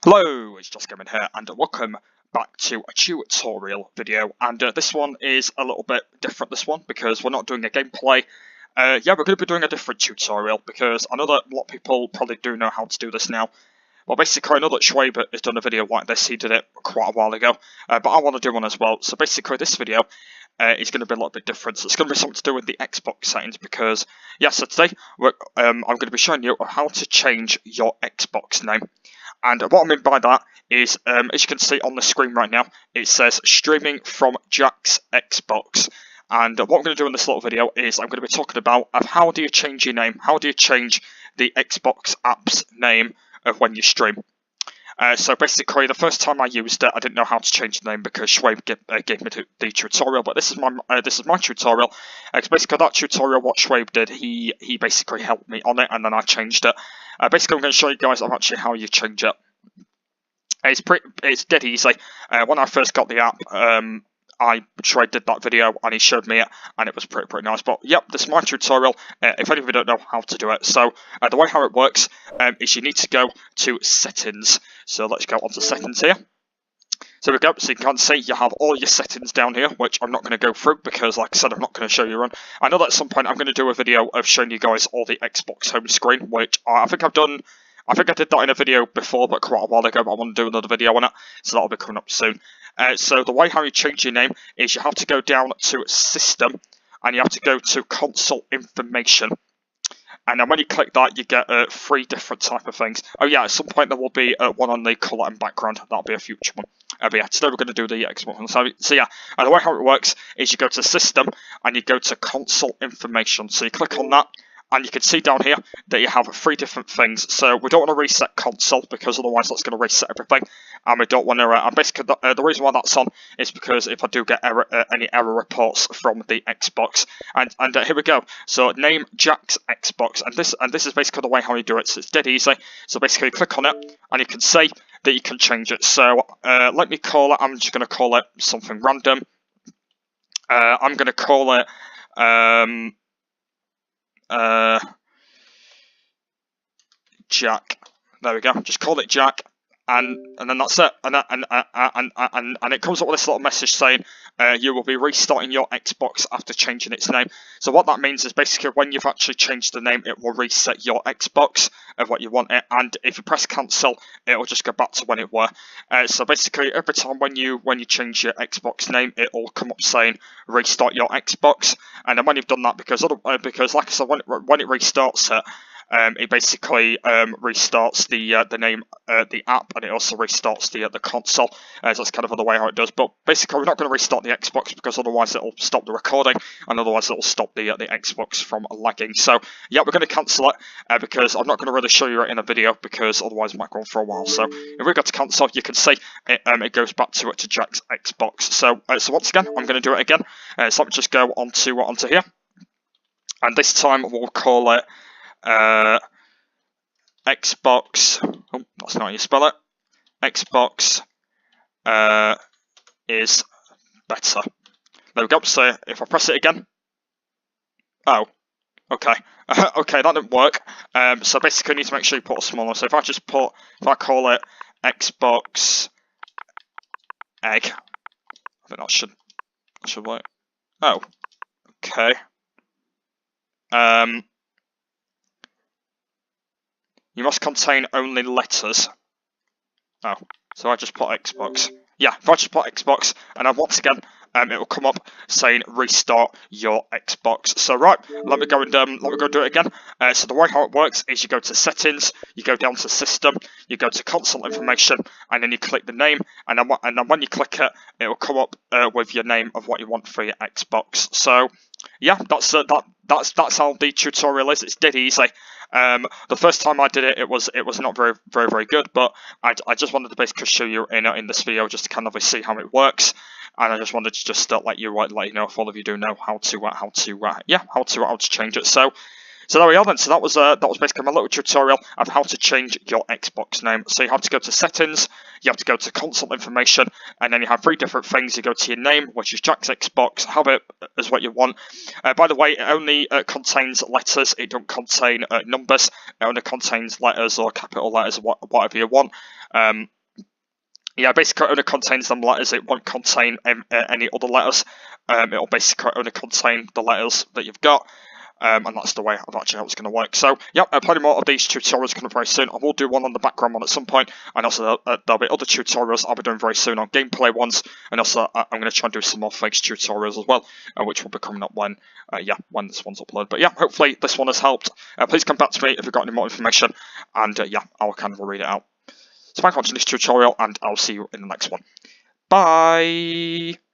Hello, it's Just Gaming here, and welcome back to a tutorial video. And this one is a little bit different, this one, because we're not doing a gameplay. We're going to be doing a different tutorial, because I know that a lot of people probably do know how to do this now. Well, basically, I know that Schwabe has done a video like this. He did it quite a while ago, but I want to do one as well. So basically, this video is going to be a little bit different. So it's going to be something to do with the Xbox settings, because, so today, I'm going to be showing you how to change your Xbox name. And what I mean by that is, as you can see on the screen right now, it says streaming from Jack's Xbox. And what I'm going to do in this little video is I'm going to be talking about how do you change your name, how do you change the Xbox app's name of when you stream. So basically, the first time I used it, I didn't know how to change the name because Schwabe gave me the tutorial. But this is my tutorial. Because basically, that tutorial, what Schwabe did, he basically helped me on it, and then I changed it. Basically, I'm going to show you guys actually how you change it. It's dead easy. When I first got the app, Schwabe did that video and he showed me it, and it was pretty nice. But yep, this is my tutorial. If any of you don't know how to do it, so the way how it works is you need to go to settings. So let's go onto settings here. So we go. So you can see you have all your settings down here, which I'm not going to go through because, like I said, I'm not going to show you around. I know that at some point I'm going to do a video of showing you guys all the Xbox home screen, which I think I've done. I think I did that in a video before, but quite a while ago, but I want to do another video on it, so that'll be coming up soon. So the way how you change your name is you have to go down to System, and you have to go to Console Information. And then when you click that, you get 3 different type of things. Oh yeah, at some point there will be one on the colour and background. That'll be a future one. But yeah, today we're going to do the Xbox one. So yeah, the way how it works is you go to System, and you go to Console Information. So you click on that. And you can see down here that you have 3 different things. So we don't want to reset console because otherwise that's going to reset everything. And we don't want to. And basically, the reason why that's on is because if I do get any error reports from the Xbox, and here we go. So name Jack's Xbox, and this is basically the way how you do it. So it's dead easy. So basically, click on it, and you can see that you can change it. So let me call it. I'm just going to call it something random. I'm going to call it. Jack. There we go. Just call it Jack, and then that's it. And it comes up with this little message saying you will be restarting your Xbox after changing its name. So what that means is basically when you've actually changed the name, it will reset your Xbox of what you want it. And if you press cancel, it will just go back to when it were. So basically, every time when you change your Xbox name, it will come up saying restart your Xbox. And then when you've done that, because like I said, when it restarts it. It basically restarts the name, the app, and it also restarts the console. So that's kind of the way how it does. But basically, we're not going to restart the Xbox because otherwise it'll stop the recording, and otherwise it'll stop the Xbox from lagging. So yeah, we're going to cancel it because I'm not going to really show you it in a video because otherwise it might go on for a while. So if we go to cancel, you can see it goes back to Jack's Xbox. So once again, I'm going to do it again. So let me just go onto here, and this time we'll call it. Xbox. Oh, that's not how you spell it. Xbox is better. There we go. So if I press it again. Oh, okay. Okay, that didn't work. So basically, you need to make sure you put a smaller. So if I call it Xbox Egg, I think that should work. Oh, okay. You must contain only letters. Oh, so I just put Xbox. Yeah, if I just put Xbox, and then once again, it will come up saying restart your Xbox. So right, let me go and do it again. So the way how it works is you go to settings, you go down to system, you go to console information, and then you click the name, and then when you click it, it will come up with your name of what you want for your Xbox. So yeah, that's how the tutorial is. It's dead easy. The first time I did it, it was not very good, but I just wanted to basically show you in this video just to kind of see how it works, and I just wanted to just let you know if all of you do know how to change it. So there we are then. So that was basically my little tutorial of how to change your Xbox name. So you have to go to settings, you have to go to console information, and then you have 3 different things. You go to your name, which is Jack's Xbox, have it as what you want. By the way, it only contains letters, it don't contain numbers. It only contains letters or capital letters, whatever you want. Yeah, basically it only contains them letters. It won't contain any other letters. It'll basically only contain the letters that you've got. And that's the way of actually how it's going to work. So, yeah, plenty more of these tutorials coming very soon. I will do one on the background one at some point, and also there'll be other tutorials I'll be doing very soon on gameplay ones, and also I'm going to try and do some more fakes tutorials as well, which will be coming up when this one's uploaded. But yeah, hopefully this one has helped. Please come back to me if you've got any more information, and yeah, I'll kind of read it out. So thanks for watching this tutorial, and I'll see you in the next one. Bye!